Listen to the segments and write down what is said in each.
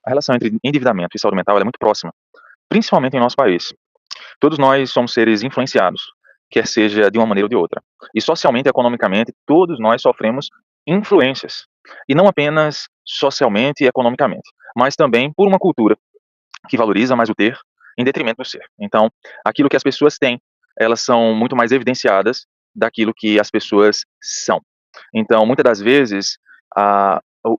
A relação entre endividamento e saúde mental ela é muito próxima, principalmente em nosso país. Todos nós somos seres influenciados, quer seja de uma maneira ou de outra. E socialmente e economicamente, todos nós sofremos influências. E não apenas socialmente e economicamente, mas também por uma cultura que valoriza mais o ter em detrimento do ser. Então, aquilo que as pessoas têm, elas são muito mais evidenciadas daquilo que as pessoas são. Então, muitas das vezes,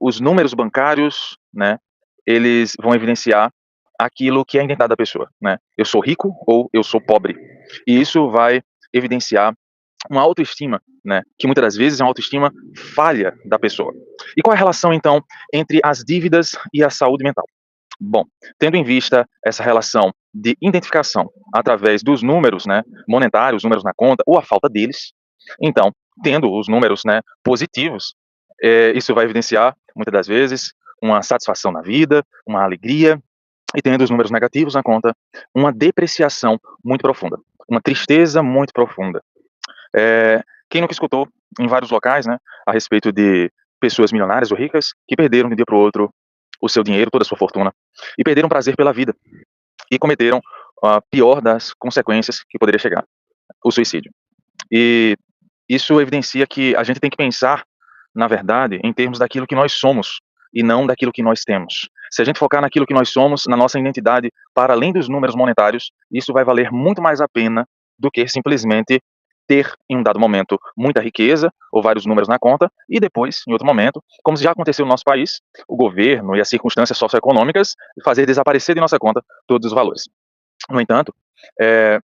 os números bancários, né, eles vão evidenciar aquilo que é a identidade da pessoa, né? Eu sou rico ou eu sou pobre. E isso vai evidenciar uma autoestima, né, que muitas das vezes é uma autoestima falha da pessoa. E qual é a relação, então, entre as dívidas e a saúde mental? Bom, tendo em vista essa relação de identificação através dos números, né, monetários, números na conta ou a falta deles, então, tendo os números, né, positivos, isso vai evidenciar, muitas das vezes, uma satisfação na vida, uma alegria, e tendo os números negativos na conta, uma depreciação muito profunda, uma tristeza muito profunda. Quem nunca escutou em vários locais, né, a respeito de pessoas milionárias ou ricas que perderam de um dia para o outro o seu dinheiro, toda a sua fortuna, e perderam prazer pela vida, e cometeram a pior das consequências que poderia chegar, o suicídio. E isso evidencia que a gente tem que pensar, na verdade, em termos daquilo que nós somos, e não daquilo que nós temos. Se a gente focar naquilo que nós somos, na nossa identidade, para além dos números monetários, isso vai valer muito mais a pena do que simplesmente ter, em um dado momento, muita riqueza ou vários números na conta e depois, em outro momento, como já aconteceu no nosso país, o governo e as circunstâncias socioeconômicas fazer desaparecer de nossa conta todos os valores. No entanto,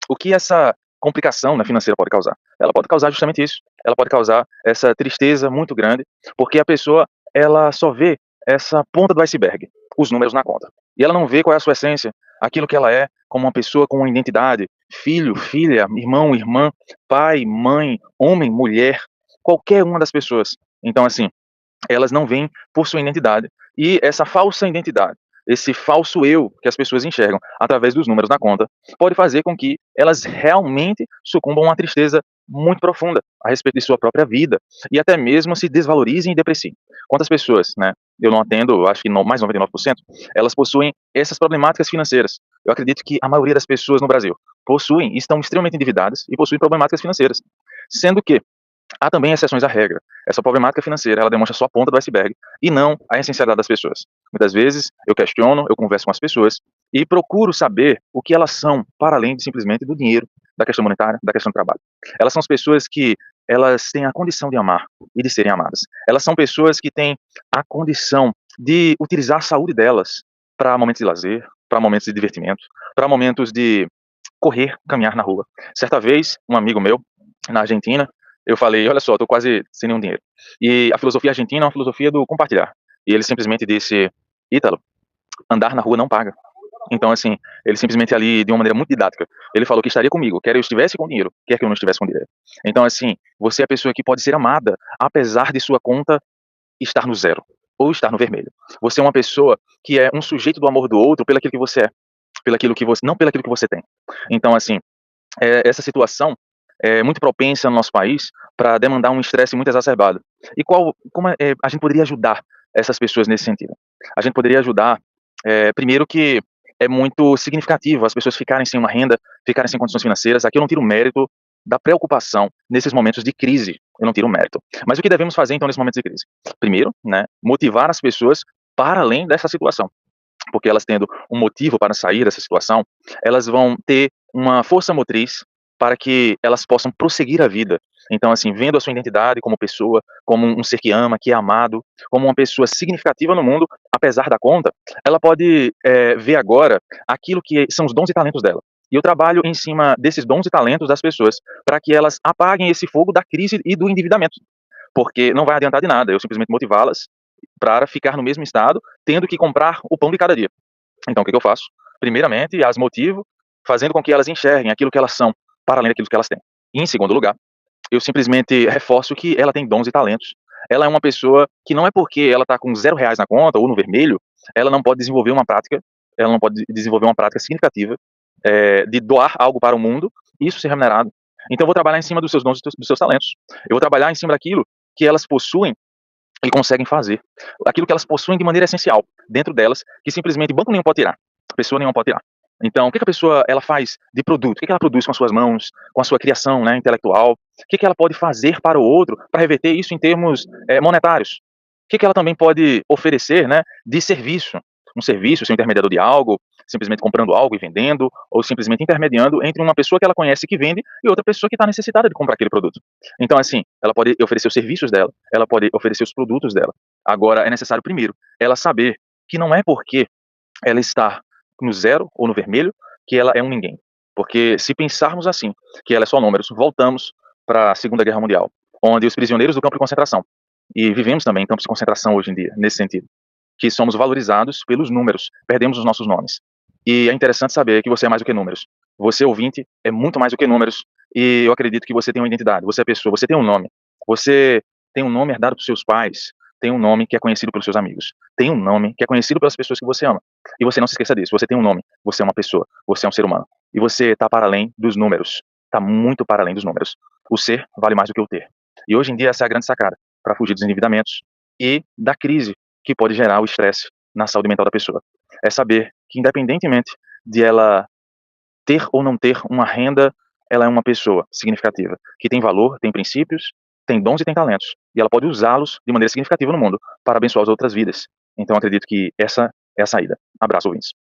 o que essa complicação, né, financeira pode causar? Ela pode causar justamente isso. Ela pode causar essa tristeza muito grande, porque a pessoa ela só vê essa ponta do iceberg, os números na conta. E ela não vê qual é a sua essência, aquilo que ela é como uma pessoa com uma identidade, filho, filha, irmão, irmã, pai, mãe, homem, mulher, qualquer uma das pessoas. Então, assim, elas não vêm por sua identidade. E essa falsa identidade, esse falso eu que as pessoas enxergam através dos números na conta, pode fazer com que elas realmente sucumbam a uma tristeza muito profunda a respeito de sua própria vida e até mesmo se desvalorizem e depreciem. Quantas pessoas, né, eu não atendo, acho que mais de 99%, elas possuem essas problemáticas financeiras. Eu acredito que a maioria das pessoas no Brasil possuem, estão extremamente endividadas e possuem problemáticas financeiras. Sendo que há também exceções à regra. Essa problemática financeira, ela demonstra só a ponta do iceberg e não a essencialidade das pessoas. Muitas vezes eu questiono, eu converso com as pessoas e procuro saber o que elas são para além de simplesmente do dinheiro, da questão monetária, da questão do trabalho. Elas são as pessoas que elas têm a condição de amar e de serem amadas. Elas são pessoas que têm a condição de utilizar a saúde delas para momentos de lazer, para momentos de divertimento, para momentos de correr, caminhar na rua. Certa vez, um amigo meu, na Argentina, eu falei: "Olha só, eu tô quase sem nenhum dinheiro". E a filosofia argentina é uma filosofia do compartilhar. E ele simplesmente disse: "Ítalo, andar na rua não paga". Então, assim, ele simplesmente ali, de uma maneira muito didática, ele falou que estaria comigo, quer eu estivesse com dinheiro, quer que eu não estivesse com dinheiro. Então, assim, você é a pessoa que pode ser amada, apesar de sua conta estar no zero, ou estar no vermelho. Você é uma pessoa que é um sujeito do amor do outro pelaquilo que você é, pelaquilo que você não pelaquilo que você tem. Então, assim, essa situação é muito propensa no nosso país para demandar um estresse muito exacerbado. E como a gente poderia ajudar essas pessoas nesse sentido? A gente poderia ajudar, primeiro que é muito significativo as pessoas ficarem sem uma renda, ficarem sem condições financeiras. Aqui eu não tiro mérito da preocupação nesses momentos de crise, eu não tiro mérito. Mas o que devemos fazer então nesses momentos de crise? Primeiro, né, motivar as pessoas para além dessa situação, porque elas tendo um motivo para sair dessa situação, elas vão ter uma força motriz para que elas possam prosseguir a vida. Então, assim, vendo a sua identidade como pessoa, como um ser que ama, que é amado, como uma pessoa significativa no mundo, apesar da conta, ela pode ver agora aquilo que são os dons e talentos dela. E eu trabalho em cima desses dons e talentos das pessoas, para que elas apaguem esse fogo da crise e do endividamento. Porque não vai adiantar de nada eu simplesmente motivá-las para ficar no mesmo estado, tendo que comprar o pão de cada dia. Então, o que eu faço? Primeiramente, as motivo, fazendo com que elas enxerguem aquilo que elas são, para além daquilo que elas têm. E, em segundo lugar, eu simplesmente reforço que ela tem dons e talentos. Ela é uma pessoa que não é porque ela está com R$ 0 na conta ou no vermelho, ela não pode desenvolver uma prática, ela não pode desenvolver uma prática significativa de doar algo para o mundo e isso ser remunerado. Então, eu vou trabalhar em cima dos seus dons e dos seus talentos. Eu vou trabalhar em cima daquilo que elas possuem e conseguem fazer aquilo que elas possuem de maneira essencial dentro delas, que simplesmente banco nenhum pode tirar, pessoa nenhuma pode tirar. Então, o que que a pessoa ela faz de produto? O que que ela produz com as suas mãos, com a sua criação, né, intelectual? O que que ela pode fazer para o outro, para reverter isso em termos, monetários? O que que ela também pode oferecer, né, de serviço? Um serviço, ser um intermediador de algo, simplesmente comprando algo e vendendo, ou simplesmente intermediando entre uma pessoa que ela conhece que vende e outra pessoa que está necessitada de comprar aquele produto. Então, assim, ela pode oferecer os serviços dela, ela pode oferecer os produtos dela. Agora, é necessário, primeiro, ela saber que não é porque ela está no zero ou no vermelho que ela é um ninguém. Porque se pensarmos assim, que ela é só números, voltamos para a Segunda Guerra Mundial, onde os prisioneiros do campo de concentração, e vivemos também em campos de concentração hoje em dia, nesse sentido, que somos valorizados pelos números, perdemos os nossos nomes. E é interessante saber que você é mais do que números. Você, ouvinte, é muito mais do que números, e eu acredito que você tem uma identidade, você é pessoa, você tem um nome. Você tem um nome herdado por seus pais, tem um nome que é conhecido pelos seus amigos, tem um nome que é conhecido pelas pessoas que você ama. E você não se esqueça disso, você tem um nome, você é uma pessoa, você é um ser humano. E você está para além dos números, está muito para além dos números. O ser vale mais do que o ter. E hoje em dia essa é a grande sacada, para fugir dos endividamentos e da crise que pode gerar o estresse na saúde mental da pessoa. É saber que independentemente de ela ter ou não ter uma renda, ela é uma pessoa significativa, que tem valor, tem princípios, tem dons e tem talentos, e ela pode usá-los de maneira significativa no mundo para abençoar as outras vidas. Então acredito que essa é a saída. Abraço, ouvintes.